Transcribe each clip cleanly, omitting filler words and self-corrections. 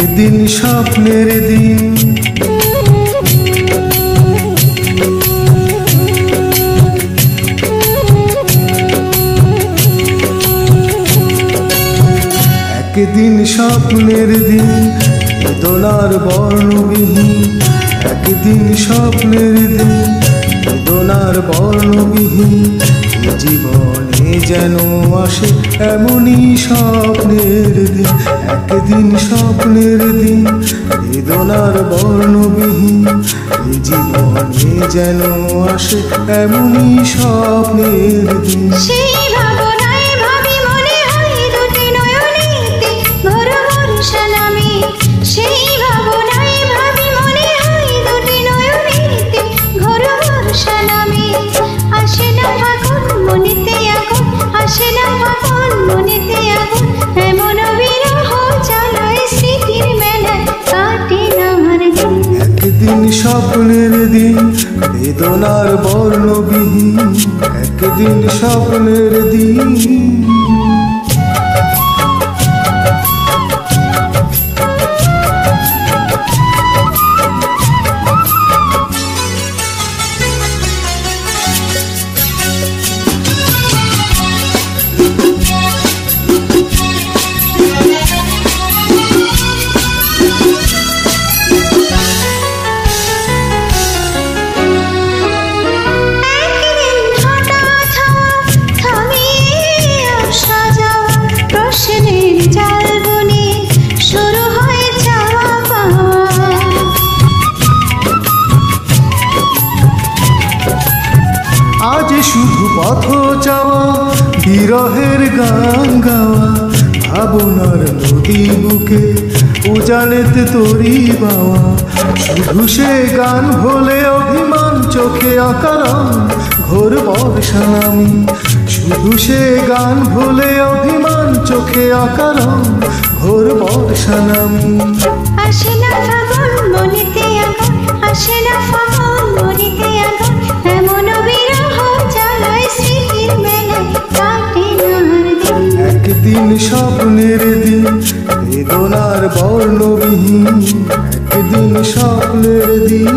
একদিন স্বপ্নের দিন একদিন স্বপ্নের দিন বেদনার বর্ণবিহীন একদিন স্বপ্নের দিন বেদনার বর্ণবিহীন জীবনে যেন আসে এমনই স্বপ্নের দিন একদিন স্বপ্নের দিন বেদনার বর্ণবিহীন জীবনে যেন আসে এমনই স্বপ্নের দিন একদিন স্বপ্নের দিন বেদনার বর্ণবিহীন একদিন স্বপ্নের দিন আজ শুধু পথ চাওয়া বিরহের গান গাওয়া ভাবনার নদী বুকে উজানেতে তরি বাওয়া শুধু সে গান ভোলে অভিমান চোখে অকারণ ঘোর বর্ষা নামি শুধু সে গান ভোলে অভিমান চোখে অকারণ ঘোর বর্ষা নামি আসে না ফাগুন মনেতে আগুন আসে না ফাগুন মনেতে আগুন এমন বিরহ জ্বালায় স্মৃতির মেলায় কাটে না দিন একদিন স্বপ্নের দিন বেদনার বর্ণবিহীন একদিন স্বপ্নের দিন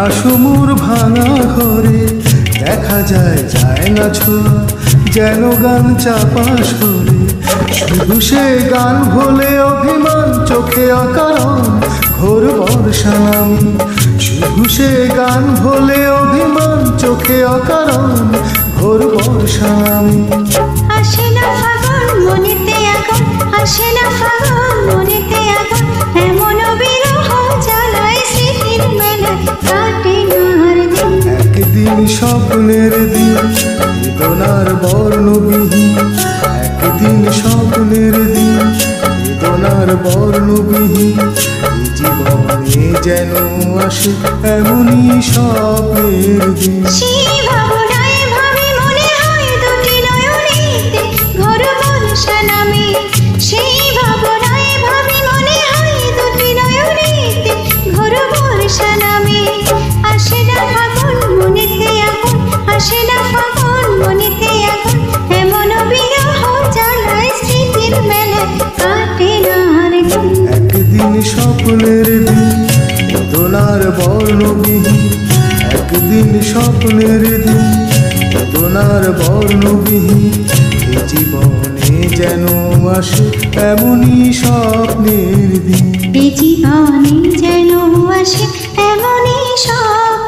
আসমুর ভাঙা ঘরে দেখা যায় যায় না ছোঁয়া যেন গান চাপা সরে শুধু সে গান ভোলে অভিমান চোখে অকারণ ঘোর বর্ষা নামি শুধু সে গান ভোলে অভিমান চোখে অকারণ ঘোর বর্ষা নামি আসে না ফাগুন মনেতে আগুন আসে না ফাগুন মনেতে আগুন এমন বিরহ জ্বালায় স্মৃতির মেলায় কাটে না দিন একদিন স্বপ্নের দিন বেদনার বর্ণবিহীন একদিন স্বপ্নের দিন বেদনার বর্ণবিহীন জীবনে যেন আসে এমনই স্বপ্নের দিন সেই ভাবনায় ভাবি মনে হয় দুটি নয়নেতে ঘোর স্বপ্নের দিন বেদনার বর্ণবিহীন, একদিন স্বপ্নের দিন বেদনার বর্ণবিহীন। এ জীবনে যেন আসে এমনই স্বপ্নের দিন, এ জীবনে যেন আসে এমনই স্বপ্নের